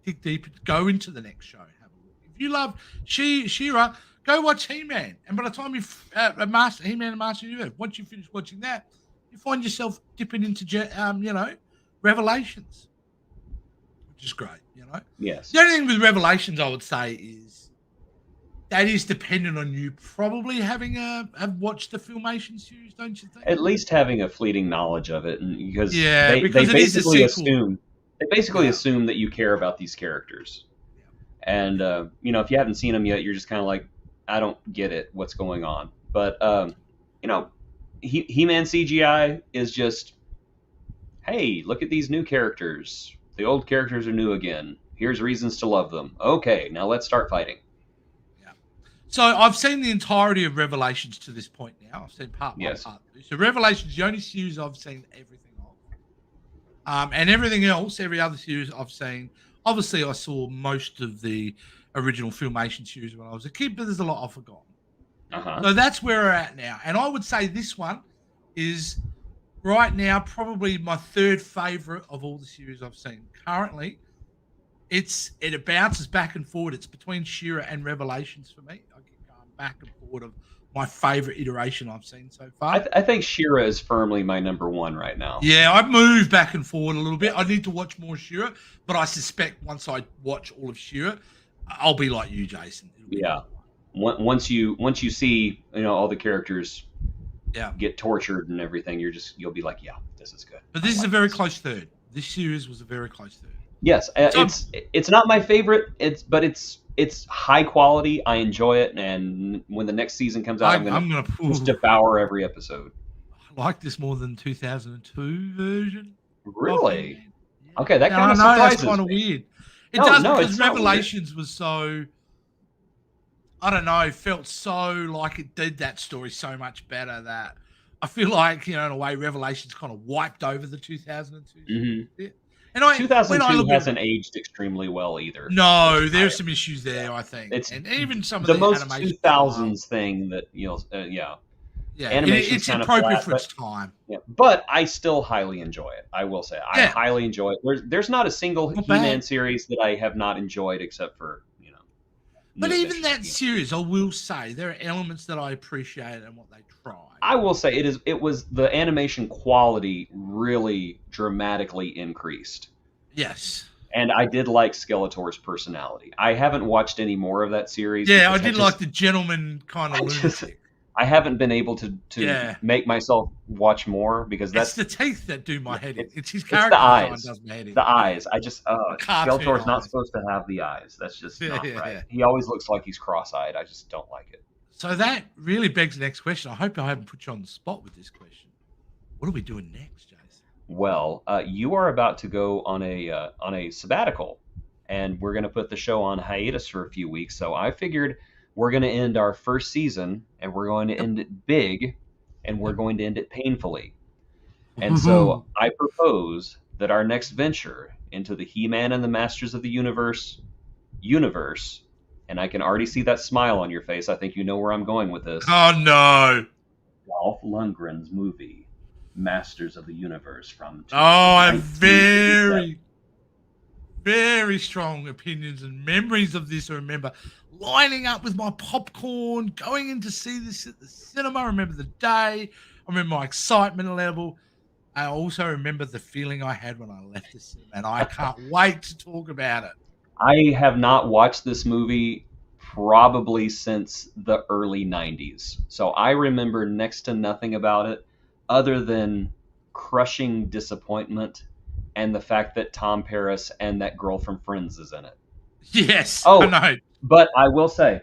dig deep, go into the next show. Have a look. If you love She-Ra, go watch He-Man. And by the time you He-Man and Master of the Universe, once you finish watching that, you find yourself dipping into, Revelations, which is great, Yes. The only thing with Revelations I would say is that is dependent on you probably having have watched the Filmation series, don't you think? At least having a fleeting knowledge of it, and because they basically assume that you care about these characters. And if you haven't seen them yet, you're just kind of like, I don't get it. What's going on? But He-Man CGI is just, hey, look at these new characters. The old characters are new again. Here's reasons to love them. Okay, now let's start fighting. Yeah. So I've seen the entirety of Revelations to this point now. I've seen part 1, part 2. So Revelations, the only series I've seen everything of. And everything else, every other series I've seen. Obviously, I saw most of the original Filmation series when I was a kid, but there's a lot I've forgotten. Uh-huh. So that's where we're at now. And I would say this one is right now probably my third favorite of all the series I've seen. Currently, it bounces back and forward. It's between She-Ra and Revelations for me. I keep going back and forward of my favorite iteration I've seen so far. I think She-Ra is firmly my number one right now. Yeah, I've moved back and forward a little bit. I need to watch more She-Ra, but I suspect once I watch all of She-Ra, I'll be like you, Jason. Yeah. Once you see all the characters get tortured and everything, you'll be like, yeah, this is good. But this is a very close third. This series was a very close third. Yes, it's not my favorite. It's high quality. I enjoy it, and when the next season comes out, I'm gonna just devour every episode. I like this more than 2002 version. Really? Yeah. Okay, that kind of surprises me. That's kind of weird. Because Revelations was so, I don't know, felt so like it did that story so much better that I feel like, in a way, Revelations kind of wiped over the 2002. Mm-hmm. And when I 2002 look at hasn't aged extremely well either. no, there's some issues there, I think, It's and even some of the the most animation style. 2000s thing that yeah, Yeah, animation's it's kind of appropriate flat, for but its time. yeah, but I still highly enjoy it. I will say I Yeah, highly enjoy it. There's not a single not He-Man bad. series that I have not enjoyed except for But New even Adventures of that He-Man. series, I will say there are elements that I appreciate and what they tried. I will say it was the animation quality really dramatically increased. Yes. And I did like Skeletor's personality. I haven't watched any more of that series Yeah, I because did like the gentleman kind of I just lunatic. I haven't been able to Yeah. make myself watch more because It's that's the teeth that do my head in. It's his it's the character design eyes. does my head in. The Yeah. eyes. I just The cartoon Skeletor's not eyes. supposed to have the eyes. That's just Yeah, not yeah, right. yeah. He always looks like he's cross-eyed. I just don't like it. So that really begs the next question. I hope I haven't put you on the spot with this question. What are we doing next, Jason? Well, you are about to go on a sabbatical, and we're going to put the show on hiatus for a few weeks. So I figured we're going to end our first season, and we're going to Yep. end it big, and we're Yep. going to end it painfully. And so I propose that our next venture into the He-Man and the Masters of the universe, and I can already see that smile on your face. I think you know where I'm going with this. Oh no! Dolph Lundgren's movie, Masters of the Universe from Oh, I have 1987. very strong opinions and memories of this. I remember lining up with my popcorn, going in to see this at the cinema. I remember the day. I remember my excitement level. I also remember the feeling I had when I left the cinema, and I can't wait to talk about it. I have not watched this movie probably since the early 90s. So I remember next to nothing about it other than crushing disappointment and the fact that Tom Paris and that girl from Friends is in it. Yes, I Oh, know. but I will say,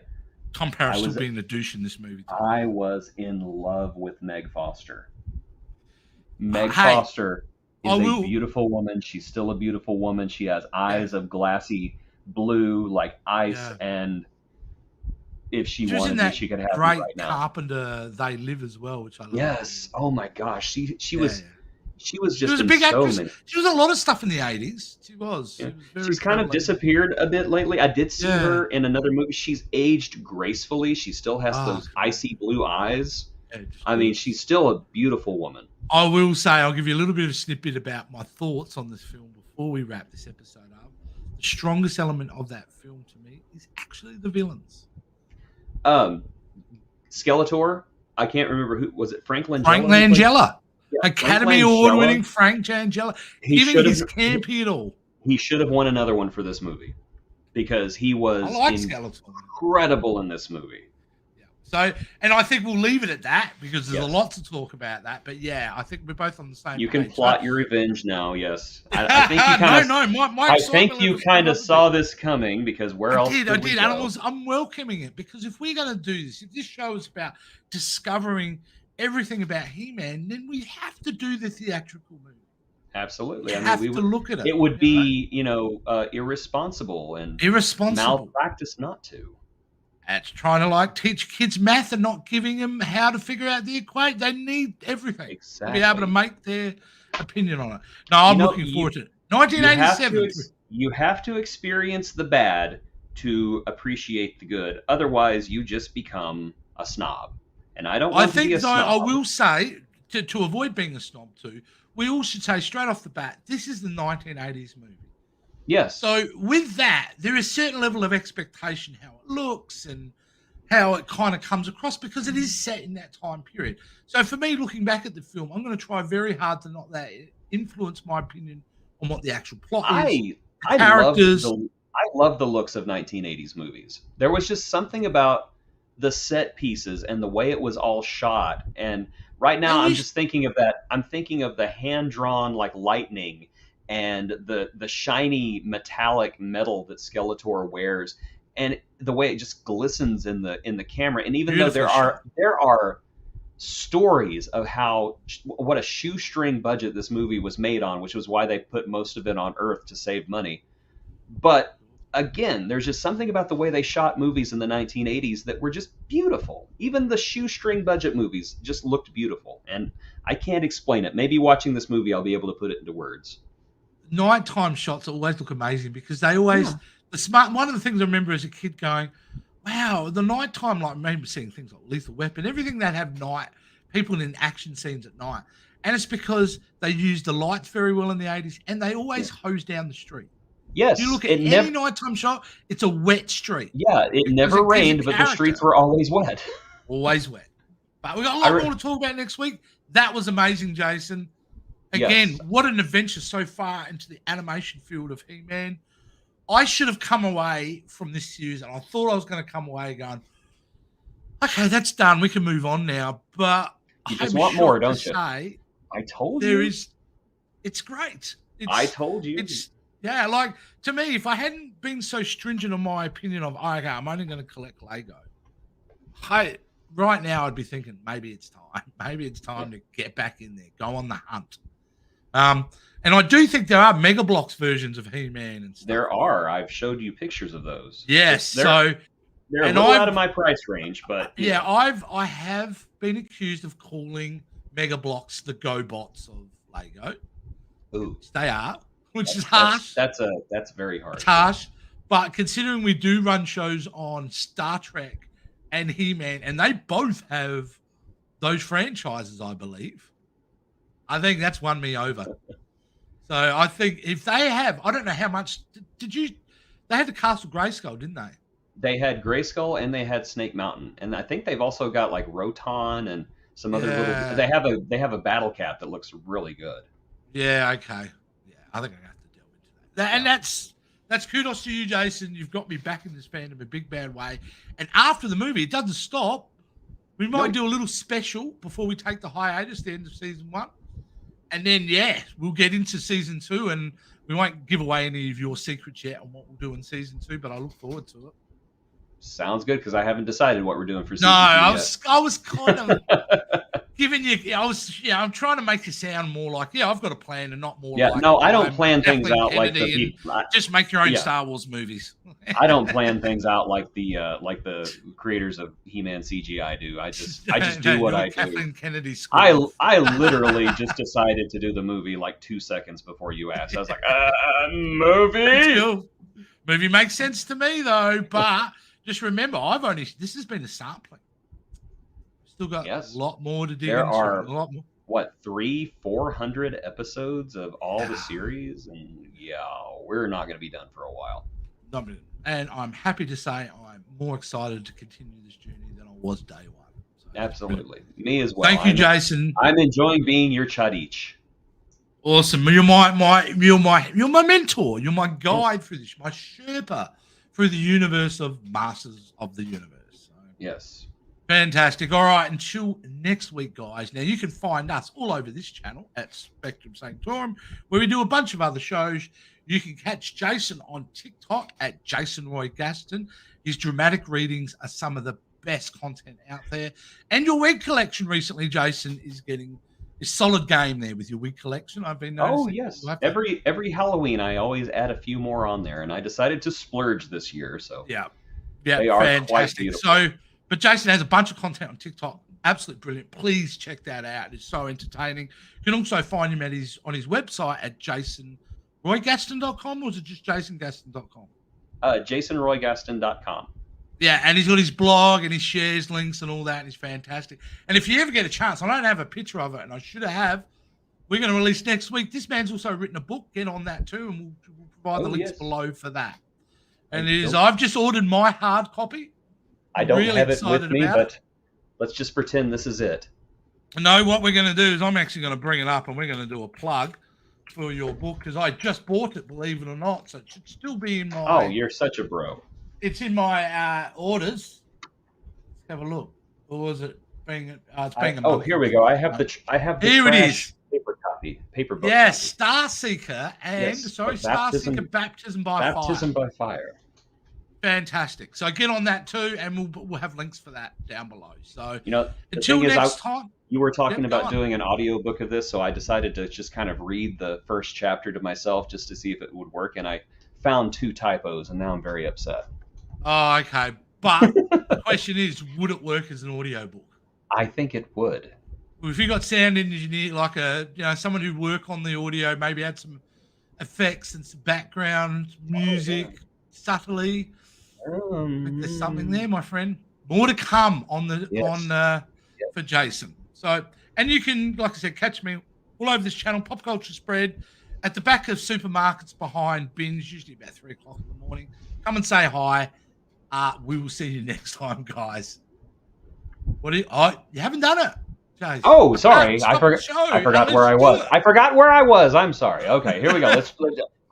Tom Paris I still was- being the douche in this movie. Too. I was in love with Meg Foster. Meg Hey, Foster is I a will- beautiful woman. She's still a beautiful woman. She has eyes of glassy blue like ice, Yeah. and if she She was in wanted that to, she could have me great right now. Carpenter They Live as well, which I love. Yes. Oh my gosh. She was Yeah. just She was a in big so actress. many. She was in a lot of stuff in the 80s. She was. Yeah. She was very She's kind of prevalent. disappeared a bit lately. I did see Yeah. her in another movie. She's aged gracefully. She still has those icy blue eyes. Yeah, I mean, she's still a beautiful woman. I will say, I'll give you a little bit of a snippet about my thoughts on this film before we wrap this episode up. The strongest element of that film to me is actually the villains. Skeletor. I can't remember who was it. Frank Langella. Frank who played- Langella, Yeah, Academy Frank Langella. Award-winning Frank Langella, He giving should his have. campy at all. He should have won another one for this movie because he was I like Skeletor. incredible in this movie. So, and I think we'll leave it at that because there's Yes. a lot to talk about that. But yeah, I think we're both on the same You page. can plot your revenge now. Yes, I think you kind of. my I excitement think you level's kind of gone saw up a bit. this coming because where I else? did, could we and go? I'm welcoming it because if we're going to do this, if this show is about discovering everything about He-Man, then we have to do the theatrical movie. Absolutely. We I have mean, to look at it. it would be irresponsible and irresponsible. malpractice not to. That's trying to like teach kids math and not giving them how to figure out the equation. They need everything Exactly. to be able to make their opinion on it. No, I'm looking forward to it. 1987. You have to experience the bad to appreciate the good. Otherwise, you just become a snob. And I don't want to be think a though snob. I will say to avoid being a snob too, we all should say straight off the bat, this is the 1980s movie. Yes. So with that, there is a certain level of expectation how it looks and how it kind of comes across because it is set in that time period. So for me, looking back at the film, I'm going to try very hard to not let it influence my opinion on what the actual plot is. I love the looks of 1980s movies. There was just something about the set pieces and the way it was all shot. And right now, I'm just thinking of that. I'm thinking of the hand-drawn like lightning and the shiny metallic metal that Skeletor wears, and the way it just glistens in the camera. And even though there are stories of what a shoestring budget this movie was made on, which was why they put most of it on Earth to save money. But again, there's just something about the way they shot movies in the 1980s that were just beautiful. Even the shoestring budget movies just looked beautiful, and I can't explain it. Maybe watching this movie, I'll be able to put it into words. nighttime shots always look amazing because they always Yeah. one of the things I remember as a kid going, wow, the nighttime, like maybe seeing things like Lethal Weapon, everything that have night people in action scenes at night. And it's because they used the lights very well in the 80s and they always hose down the street. You Yes, look at it any never. nighttime shot, it's a wet street Yeah, it because never it gives you rained, but the character. streets were always wet. Always wet. But we got a I lot re- more to talk about next week. That was amazing, Jason. Again, yes, what an adventure so far into the animation field of He-Man. I should have come away from this series, and I thought I was going to come away going, okay, that's done. We can move on now. But you I'm just want more, shocked to don't you? say I told there you. is. It's great. I told you. It's yeah. Like to me, if I hadn't been so stringent on my opinion of okay, I'm only going to collect Lego. Right now, I'd be thinking maybe it's time. Maybe it's time to get back in there, go on the hunt. And I do think there are Mega Bloks versions of He-Man and stuff. There are. I've showed you pictures of those. Yes, They're a little out of my price range, but yeah, I have been accused of calling Mega Bloks the GoBots of Lego. Ooh, They are, which is harsh. That's very harsh. It's harsh, but considering we do run shows on Star Trek and He-Man, and they both have those franchises, I believe. I think that's won me over. So I think if they have, I don't know how much. Did you? They had the Castle Grayskull, didn't they? They had Grayskull and they had Snake Mountain, and I think they've also got like Roton and some other little. They have a battle cat that looks really good. Yeah. Okay. Yeah. I think I have to delve into that. And that's kudos to you, Jason. You've got me back in this fandom in a big bad way. And after the movie, it doesn't stop. We might do a little special before we take the hiatus, the end of season 1. And then, we'll get into season 2, and we won't give away any of your secrets yet on what we'll do in season 2, but I look forward to it. Sounds good because I haven't decided what we're doing for season 2 I was kind of giving you. I'm trying to make it sound more like I've got a plan and not more. Yeah, like, no, I don't plan things out like the people. Just make your own Star Wars movies. I don't plan things out like the creators of He-Man CGI do. I just do what I do. Kathleen Kennedy I literally just decided to do the movie like 2 seconds before you asked. I was like, movie. Movie makes sense to me though, but just remember, this has been a sampling. Still got a lot more to do. There are a lot more. What 400 episodes of all the series, and we're not going to be done for a while. And I'm happy to say I'm more excited to continue this journey than I was day 1. So, absolutely, me as well. Thank you, Jason. I'm enjoying being your Chadich. Awesome. You're my mentor. You're my guide through this. My Sherpa through the universe of Masters of the Universe. So, yes. Fantastic. All right. Until next week, guys. Now, you can find us all over this channel at Spectrum Sanctorum, where we do a bunch of other shows. You can catch Jason on TikTok at Jason Roy Gaston. His dramatic readings are some of the best content out there. And your wig collection recently, Jason, is getting a solid game there with your wig collection. I've been noticing. Oh, yes. Every Halloween, I always add a few more on there, and I decided to splurge this year. So they are fantastic. quite beautiful. But Jason has a bunch of content on TikTok. Absolutely brilliant. Please check that out. It's so entertaining. You can also find him on his website at jasonroygaston.com, or is it just jasongaston.com? jasonroygaston.com. Yeah, and he's got his blog and he shares links and all that, and he's fantastic. And if you ever get a chance, I don't have a picture of it, and I should have. We're going to release next week. This man's also written a book. Get on that too, and we'll provide the links below for that. And I've just ordered my hard copy. I don't have it with me, but let's just pretend this is it. No, what we're going to do is I'm actually going to bring it up, and we're going to do a plug for your book because I just bought it, believe it or not. So it should still be in my... Oh, you're such a bro. It's in my orders. Let's have a look. Or was it being... it's being here we go. I have the here it is. Paper copy. Paper book. Yes, Starseeker and... Starseeker Baptism by Fire. Baptism by Fire. Fantastic. So get on that too, and we'll have links for that down below. So until next time. You were talking about doing an audiobook of this, so I decided to just kind of read the first chapter to myself just to see if it would work, and I found 2 typos, and now I'm very upset. Oh, okay. But the question is, would it work as an audiobook? I think it would. Well, if you got sound engineer, like someone who work on the audio, maybe add some effects and some background music subtly. I think there's something there, my friend. More to come on the Yes. for Jason. So, and you can, like I said, catch me all over this channel, Pop Culture Spread, at the back of supermarkets behind bins, usually about 3 o'clock in the morning. Come and say hi. We will see you next time, guys. What do you? Oh, you haven't done it, Jason. Oh, sorry, I Stop the forgot. show I forgot unless where I you do was. it. I forgot where I was. I'm sorry. Okay, here we go. Let's.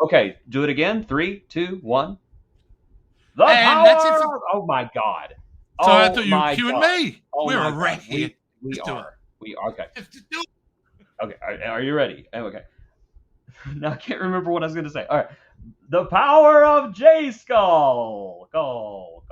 Okay, do it again. 3, 2, 1. The And that's it. power. Oh my God. Sorry, I Oh thought you were my cueing God. me. Oh We're my a wreck God. here. We Let's do it. are. We are. Okay. Let's do it. Okay. Are you ready? Okay. Now I can't remember what I was going to say. All right. The power of J Skull. Go.